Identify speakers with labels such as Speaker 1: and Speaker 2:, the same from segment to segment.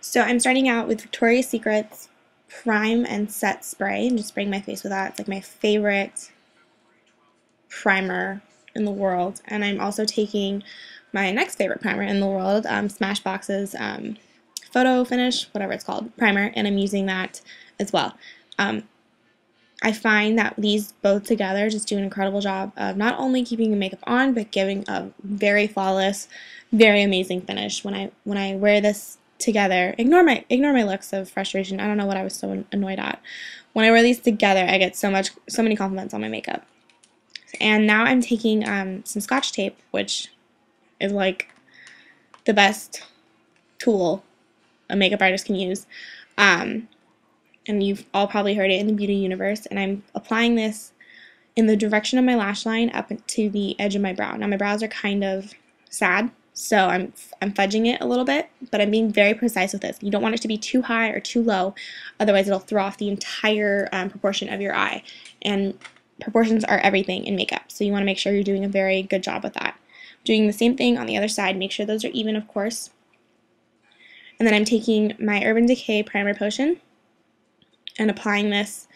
Speaker 1: So I'm starting out with Victoria's Secret's Prime and Set Spray and just spraying my face with that. It's like my favorite primer in the world. And I'm also taking my next favorite primer in the world, Smashbox's Photofinish, whatever it's called, primer, and I'm using that as well. I find that these both together just do an incredible job of not only keeping the makeup on, but giving a very flawless, very amazing finish. When I wear this together, ignore my looks of frustration. I don't know what I was so annoyed at. When I wear these together, I get so many compliments on my makeup. And now I'm taking some Scotch tape, which is like the best tool a makeup artist can use. And you've all probably heard it in the beauty universe, and I'm applying this in the direction of my lash line up to the edge of my brow. Now my brows are kind of sad, so I'm fudging it a little bit, but I'm being very precise with this. You don't want it to be too high or too low, otherwise it'll throw off the entire proportion of your eye, and proportions are everything in makeup, so you want to make sure you're doing a very good job with that. Doing the same thing on the other side, make sure those are even, of course. And then I'm taking my Urban Decay Primer Potion and applying this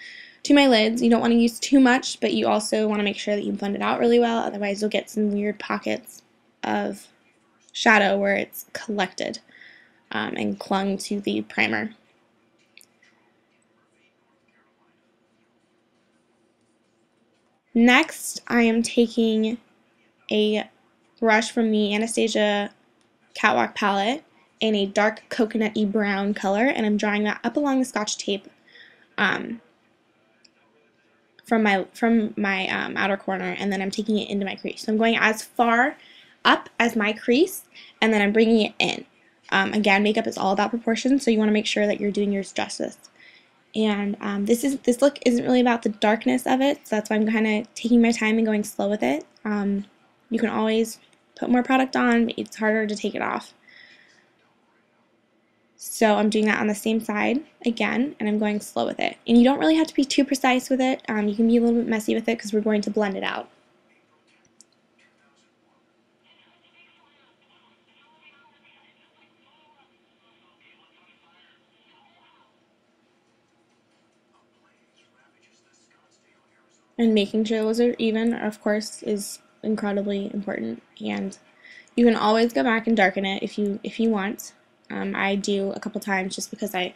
Speaker 1: to my lids. You don't want to use too much, but you also want to make sure that you blend it out really well, otherwise you'll get some weird pockets of shadow where it's collected and clung to the primer. Next, I am taking a brush from the Anastasia Catwalk palette in a dark coconut-y brown color, and I'm drawing that up along the Scotch tape from my outer corner, and then I'm taking it into my crease. So I'm going as far up as my crease, and then I'm bringing it in. Again, makeup is all about proportion, so you want to make sure that you're doing yours justice. And this look isn't really about the darkness of it, so that's why I'm kind of taking my time and going slow with it. You can always put more product on, but it's harder to take it off. So I'm doing that on the same side again, and I'm going slow with it. And you don't really have to be too precise with it. You can be a little bit messy with it because we're going to blend it out. And making sure those are even, of course, is incredibly important. And you can always go back and darken it if you want. I do a couple times just because I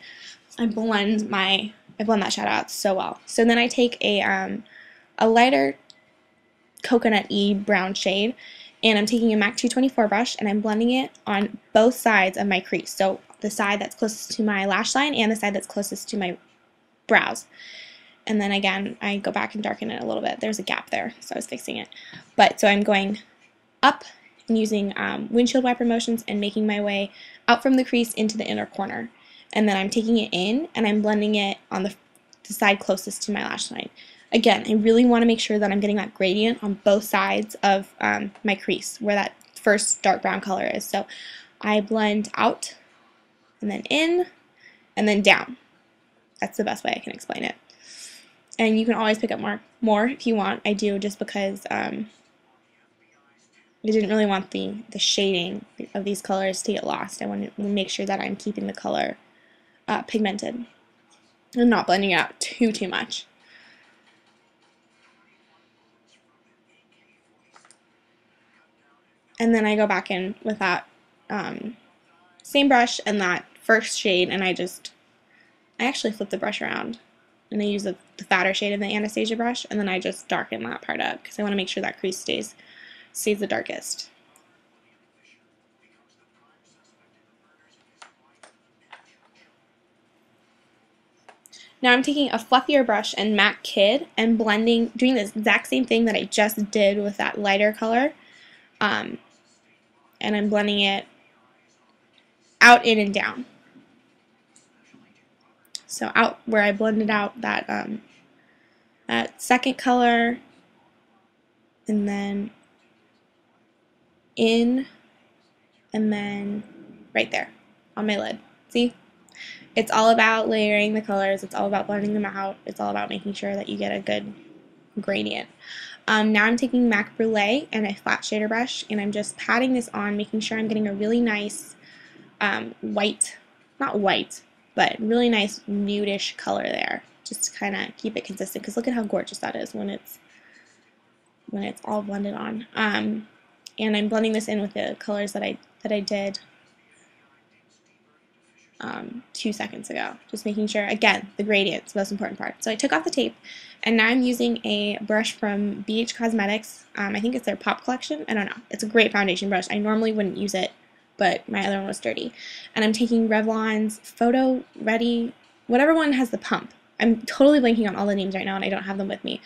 Speaker 1: blend that shadow out so well. So then I take a lighter coconut-y brown shade, and I'm taking a MAC 224 brush, and I'm blending it on both sides of my crease. So the side that's closest to my lash line and the side that's closest to my brows. And then again, I go back and darken it a little bit. There's a gap there, so I was fixing it. But so I'm going up and using windshield wiper motions and making my way out from the crease into the inner corner. And then I'm taking it in and I'm blending it on the side closest to my lash line. Again, I really want to make sure that I'm getting that gradient on both sides of my crease where that first dark brown color is. So I blend out and then in and then down. That's the best way I can explain it. And you can always pick up more if you want. I do, just because I didn't really want the shading of these colors to get lost. I want to make sure that I'm keeping the color pigmented and not blending it out too much. And then I go back in with that same brush and that first shade, and I actually flip the brush around, and I use the fatter shade of the Anastasia brush, and then I just darken that part up because I want to make sure that crease stays the darkest. Now I'm taking a fluffier brush and MAC Kid and doing the exact same thing that I just did with that lighter color, and I'm blending it out, in, and down. So out where I blended out that second color, and then in, and then right there on my lid. See? It's all about layering the colors. It's all about blending them out. It's all about making sure that you get a good gradient. Now I'm taking MAC Brûlée and a flat shader brush, and I'm just patting this on, making sure I'm getting a really nice white not white, but really nice nude-ish color there, just to kind of keep it consistent, because look at how gorgeous that is when it's all blended on. And I'm blending this in with the colors that I did 2 seconds ago, just making sure, again, the gradient's the most important part. So I took off the tape, and now I'm using a brush from BH Cosmetics. I think it's their Pop collection. I don't know. It's a great foundation brush. I normally wouldn't use it, but my other one was dirty. And I'm taking Revlon's Photo Ready, whatever one has the pump. I'm totally blanking on all the names right now, and I don't have them with me.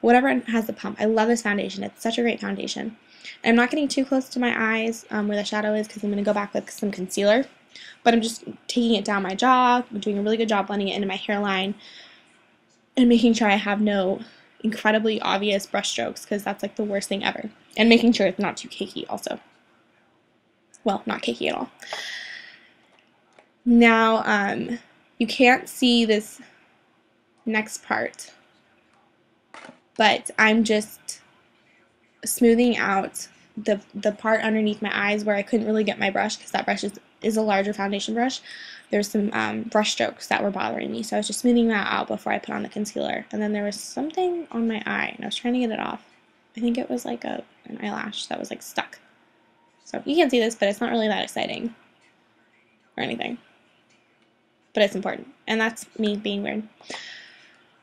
Speaker 1: Whatever has the pump. I love this foundation. It's such a great foundation. And I'm not getting too close to my eyes where the shadow is, because I'm going to go back with some concealer. But I'm just taking it down my jaw, doing a really good job blending it into my hairline, and making sure I have no incredibly obvious brush strokes, because that's like the worst thing ever. And making sure it's not too cakey also. Well, not cakey at all. Now, you can't see this next part, but I'm just smoothing out the part underneath my eyes where I couldn't really get my brush, because that brush is a larger foundation brush. There's some brush strokes that were bothering me, so I was just smoothing that out before I put on the concealer. And then there was something on my eye, and I was trying to get it off. I think it was like an eyelash that was like stuck. So you can't see this, but it's not really that exciting or anything. But it's important, and that's me being weird.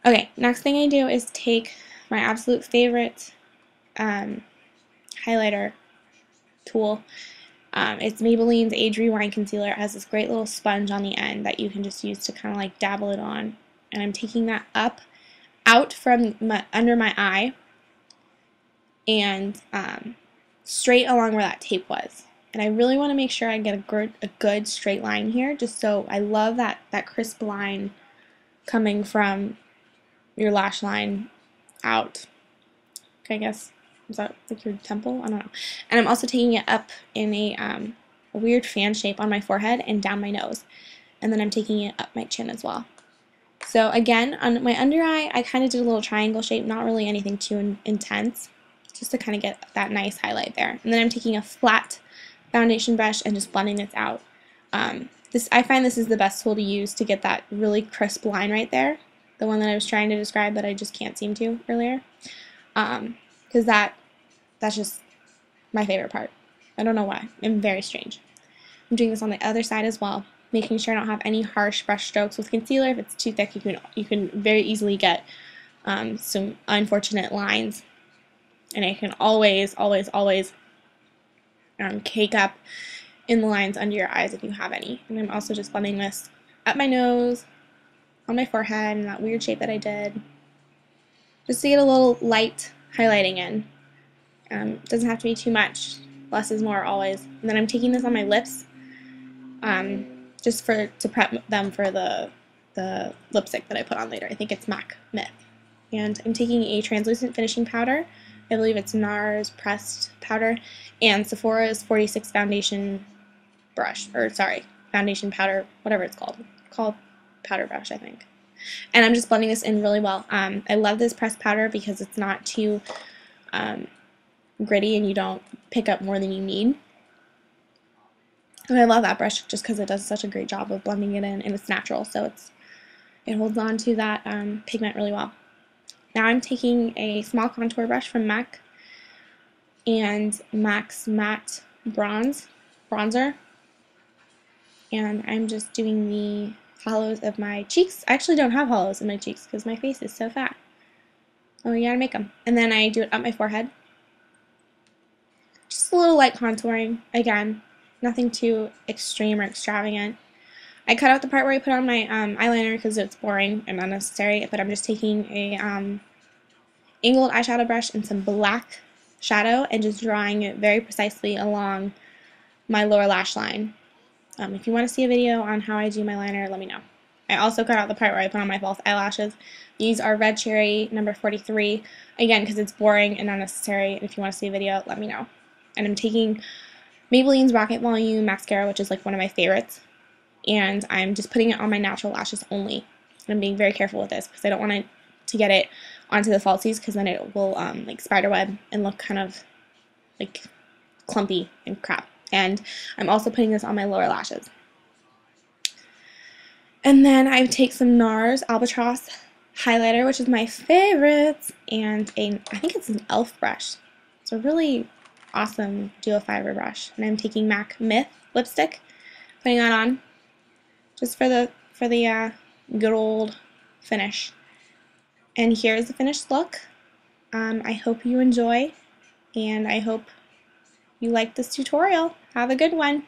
Speaker 1: Okay, next thing I do is take my absolute favorite highlighter tool. It's Maybelline's Age Rewind Concealer. It has this great little sponge on the end that you can just use to kind of like dabble it on. And I'm taking that out from under my eye and straight along where that tape was. And I really want to make sure I get a good straight line here, just so I love that crisp line coming from your lash line out. Okay, I guess. Is that like your temple? I don't know. And I'm also taking it up in a weird fan shape on my forehead and down my nose. And then I'm taking it up my chin as well. So again, on my under eye, I kind of did a little triangle shape, not really anything too intense, just to kind of get that nice highlight there. And then I'm taking a flat foundation brush and just blending this out. I find this is the best tool to use to get that really crisp line right there. The one that I was trying to describe that I just can't seem to earlier. Because that's just my favorite part. I don't know why. I'm very strange. I'm doing this on the other side as well, making sure I don't have any harsh brush strokes. With concealer, if it's too thick, you can very easily get some unfortunate lines, and it can always cake up in the lines under your eyes if you have any. And I'm also just blending this up my nose, on my forehead, in that weird shape that I did, just to get a little light highlighting in. Doesn't have to be too much. Less is more always. And then I'm taking this on my lips, just to prep them for the lipstick that I put on later. I think it's MAC Myth. And I'm taking a translucent finishing powder. I believe it's NARS pressed powder, and Sephora's 46 foundation brush, or sorry, foundation powder, whatever it's called. Called powder brush, I think. And I'm just blending this in really well. I love this pressed powder because it's not too gritty and you don't pick up more than you need. And I love that brush just because it does such a great job of blending it in, and it's natural, so it holds on to that pigment really well. Now I'm taking a small contour brush from MAC and MAC's Matte Bronzer, and I'm just doing the hollows of my cheeks. I actually don't have hollows in my cheeks because my face is so fat. Oh, you gotta make them. And then I do it up my forehead. Just a little light contouring. Again, nothing too extreme or extravagant. I cut out the part where I put on my eyeliner because it's boring and unnecessary, but I'm just taking a angled eyeshadow brush and some black shadow and just drawing it very precisely along my lower lash line. If you want to see a video on how I do my liner, let me know. I also cut out the part where I put on my false eyelashes. These are Red Cherry number 43, again because it's boring and unnecessary, and if you want to see a video, let me know. And I'm taking Maybelline's Rocket Volume Mascara, which is like one of my favorites, and I'm just putting it on my natural lashes only. And I'm being very careful with this because I don't want to get it onto the falsies, because then it will like spiderweb and look kind of like clumpy and crap. And I'm also putting this on my lower lashes. And then I take some NARS Albatross highlighter, which is my favorite, and I think it's an e.l.f. brush. It's a really awesome dual fiber brush. And I'm taking MAC Myth lipstick, putting that on just for the good old finish. And here's the finished look. I hope you enjoy, and I hope you like this tutorial. Have a good one.